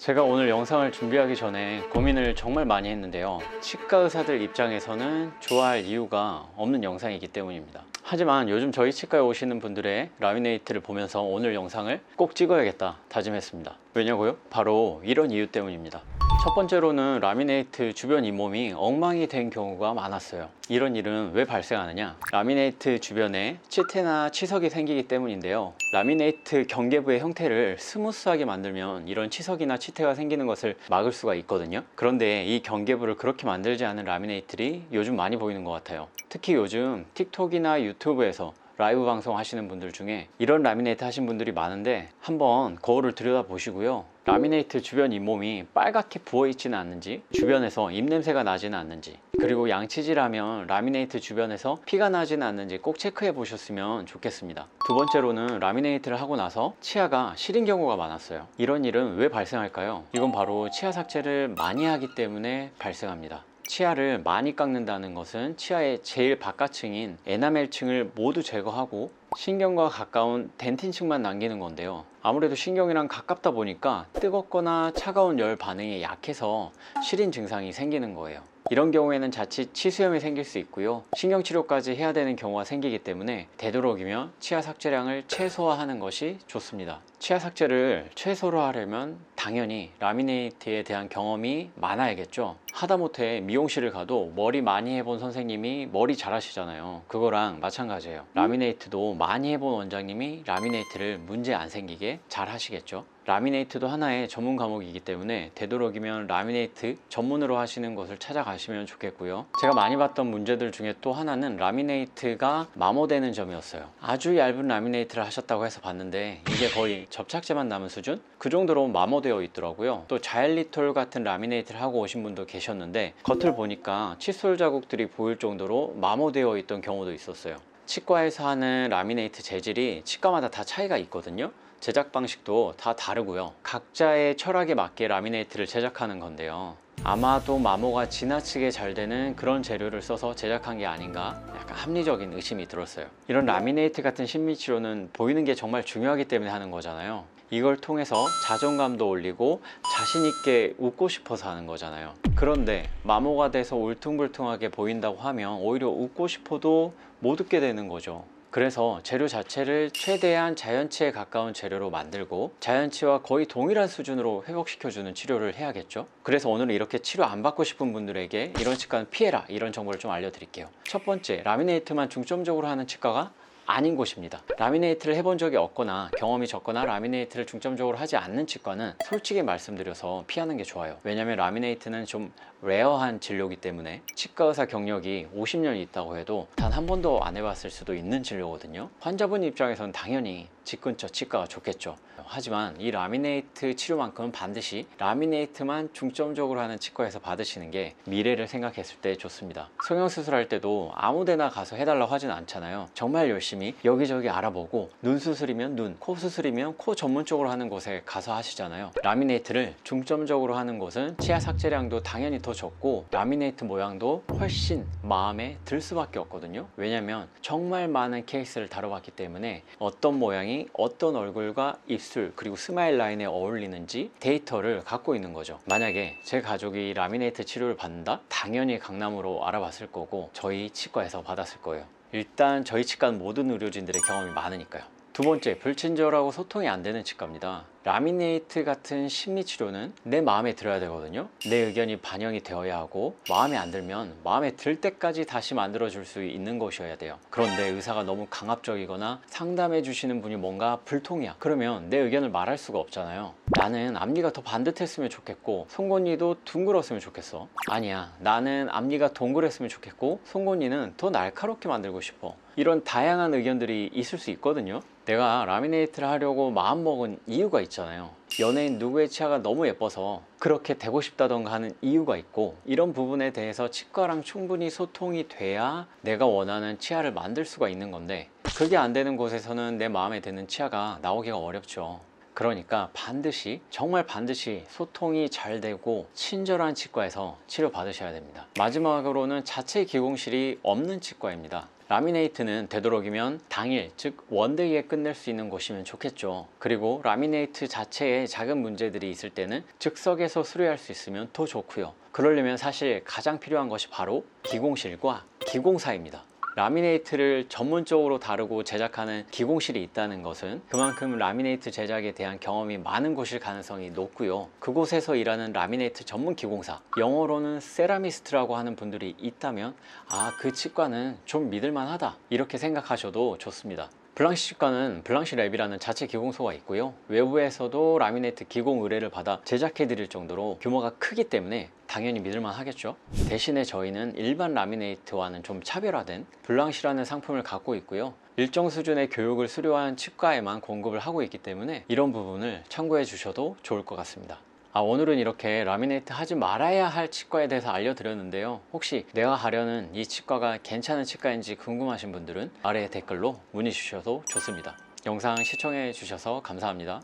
제가 오늘 영상을 준비하기 전에 고민을 정말 많이 했는데요. 치과 의사들 입장에서는 좋아할 이유가 없는 영상이기 때문입니다. 하지만 요즘 저희 치과에 오시는 분들의 라미네이트를 보면서 오늘 영상을 꼭 찍어야겠다 다짐했습니다. 왜냐고요? 바로 이런 이유 때문입니다. 첫 번째로는 라미네이트 주변 잇몸이 엉망이 된 경우가 많았어요. 이런 일은 왜 발생하느냐? 라미네이트 주변에 치태나 치석이 생기기 때문인데요. 라미네이트 경계부의 형태를 스무스하게 만들면 이런 치석이나 치태가 생기는 것을 막을 수가 있거든요. 그런데 이 경계부를 그렇게 만들지 않은 라미네이트들이 요즘 많이 보이는 것 같아요. 특히 요즘 틱톡이나 유튜브에서 라이브 방송 하시는 분들 중에 이런 라미네이트 하신 분들이 많은데 한번 거울을 들여다 보시고요. 라미네이트 주변 잇몸이 빨갛게 부어 있지는 않는지, 주변에서 입냄새가 나지는 않는지, 그리고 양치질하면 라미네이트 주변에서 피가 나지는 않는지 꼭 체크해 보셨으면 좋겠습니다. 두 번째로는 라미네이트를 하고 나서 치아가 시린 경우가 많았어요. 이런 일은 왜 발생할까요? 이건 바로 치아 삭제를 많이 하기 때문에 발생합니다. 치아를 많이 깎는다는 것은 치아의 제일 바깥층인 에나멜층을 모두 제거하고 신경과 가까운 덴틴층만 남기는 건데요. 아무래도 신경이랑 가깝다 보니까 뜨겁거나 차가운 열 반응에 약해서 시린 증상이 생기는 거예요. 이런 경우에는 자칫 치수염이 생길 수 있고요. 신경치료까지 해야 되는 경우가 생기기 때문에 되도록이면 치아 삭제량을 최소화하는 것이 좋습니다. 치아 삭제를 최소로 하려면 당연히 라미네이트에 대한 경험이 많아야겠죠. 하다못해 미용실을 가도 머리 많이 해본 선생님이 머리 잘 하시잖아요. 그거랑 마찬가지예요. 라미네이트도 많이 해본 원장님이 라미네이트를 문제 안 생기게 잘 하시겠죠. 라미네이트도 하나의 전문 과목이기 때문에 되도록이면 라미네이트 전문으로 하시는 곳을 찾아가시면 좋겠고요. 제가 많이 봤던 문제들 중에 또 하나는 라미네이트가 마모되는 점이었어요. 아주 얇은 라미네이트를 하셨다고 해서 봤는데 이게 거의 접착제만 남은 수준? 그 정도로 마모되어 있더라고요. 또 자일리톨 같은 라미네이트를 하고 오신 분도 계셨는데 겉을 보니까 칫솔 자국들이 보일 정도로 마모되어 있던 경우도 있었어요. 치과에서 하는 라미네이트 재질이 치과마다 다 차이가 있거든요. 제작 방식도 다 다르고요. 각자의 철학에 맞게 라미네이트를 제작하는 건데요. 아마도 마모가 지나치게 잘 되는 그런 재료를 써서 제작한 게 아닌가 약간 합리적인 의심이 들었어요. 이런 라미네이트 같은 심리치료는 보이는 게 정말 중요하기 때문에 하는 거잖아요. 이걸 통해서 자존감도 올리고 자신 있게 웃고 싶어서 하는 거잖아요. 그런데 마모가 돼서 울퉁불퉁하게 보인다고 하면 오히려 웃고 싶어도 못 웃게 되는 거죠. 그래서 재료 자체를 최대한 자연치에 가까운 재료로 만들고 자연치와 거의 동일한 수준으로 회복시켜주는 치료를 해야겠죠. 그래서 오늘은 이렇게 치료 안 받고 싶은 분들에게 이런 치과는 피해라, 이런 정보를 좀 알려드릴게요. 첫 번째, 라미네이트만 중점적으로 하는 치과가 아닌 곳입니다. 라미네이트를 해본 적이 없거나 경험이 적거나 라미네이트를 중점적으로 하지 않는 치과는 솔직히 말씀드려서 피하는 게 좋아요. 왜냐면 라미네이트는 좀 레어한 진료이기 때문에 치과 의사 경력이 50년 있다고 해도 단 한 번도 안 해봤을 수도 있는 진료거든요. 환자분 입장에서는 당연히 집 근처 치과가 좋겠죠. 하지만 이 라미네이트 치료만큼은 반드시 라미네이트만 중점적으로 하는 치과에서 받으시는 게 미래를 생각했을 때 좋습니다. 성형수술할 때도 아무데나 가서 해달라고 하진 않잖아요. 정말 열심히 여기저기 알아보고 눈 수술이면 눈, 코 수술이면 코 전문적으로 하는 곳에 가서 하시잖아요. 라미네이트를 중점적으로 하는 곳은 치아 삭제량도 당연히 더 적고 라미네이트 모양도 훨씬 마음에 들 수밖에 없거든요. 왜냐면 정말 많은 케이스를 다뤄봤기 때문에 어떤 모양이 어떤 얼굴과 입술 그리고 스마일 라인에 어울리는지 데이터를 갖고 있는 거죠. 만약에 제 가족이 라미네이트 치료를 받는다? 당연히 강남으로 알아봤을 거고 저희 치과에서 받았을 거예요. 일단 저희 치과는 모든 의료진들의 경험이 많으니까요. 두 번째, 불친절하고 소통이 안 되는 치과입니다. 라미네이트 같은 심리치료는 내 마음에 들어야 되거든요. 내 의견이 반영이 되어야 하고 마음에 안 들면 마음에 들 때까지 다시 만들어줄 수 있는 것이어야 돼요. 그런데 의사가 너무 강압적이거나 상담해 주시는 분이 뭔가 불통이야. 그러면 내 의견을 말할 수가 없잖아요. 나는 앞니가 더 반듯했으면 좋겠고 송곳니도 둥글었으면 좋겠어. 아니야, 나는 앞니가 동그랬으면 좋겠고 송곳니는 더 날카롭게 만들고 싶어. 이런 다양한 의견들이 있을 수 있거든요. 내가 라미네이트를 하려고 마음먹은 이유가 있잖아요. 연예인 누구의 치아가 너무 예뻐서 그렇게 되고 싶다던가 하는 이유가 있고, 이런 부분에 대해서 치과랑 충분히 소통이 돼야 내가 원하는 치아를 만들 수가 있는 건데, 그게 안 되는 곳에서는 내 마음에 드는 치아가 나오기가 어렵죠. 그러니까 반드시, 정말 반드시 소통이 잘 되고 친절한 치과에서 치료 받으셔야 됩니다. 마지막으로는 자체 기공실이 없는 치과입니다. 라미네이트는 되도록이면 당일, 즉 원데이에 끝낼 수 있는 곳이면 좋겠죠. 그리고 라미네이트 자체에 작은 문제들이 있을 때는 즉석에서 수리할 수 있으면 더 좋고요. 그러려면 사실 가장 필요한 것이 바로 기공실과 기공사입니다. 라미네이트를 전문적으로 다루고 제작하는 기공실이 있다는 것은 그만큼 라미네이트 제작에 대한 경험이 많은 곳일 가능성이 높고요. 그곳에서 일하는 라미네이트 전문 기공사, 영어로는 세라미스트라고 하는 분들이 있다면 그 치과는 좀 믿을만 하다, 이렇게 생각하셔도 좋습니다. 블랑시 치과는 블랑시 랩이라는 자체 기공소가 있고요. 외부에서도 라미네이트 기공 의뢰를 받아 제작해 드릴 정도로 규모가 크기 때문에 당연히 믿을만 하겠죠. 대신에 저희는 일반 라미네이트와는 좀 차별화된 블랑시라는 상품을 갖고 있고요. 일정 수준의 교육을 수료한 치과에만 공급을 하고 있기 때문에 이런 부분을 참고해 주셔도 좋을 것 같습니다. 오늘은 이렇게 라미네이트 하지 말아야 할 치과에 대해서 알려드렸는데요. 혹시 내가 가려는 이 치과가 괜찮은 치과인지 궁금하신 분들은 아래 댓글로 문의 주셔도 좋습니다. 영상 시청해 주셔서 감사합니다.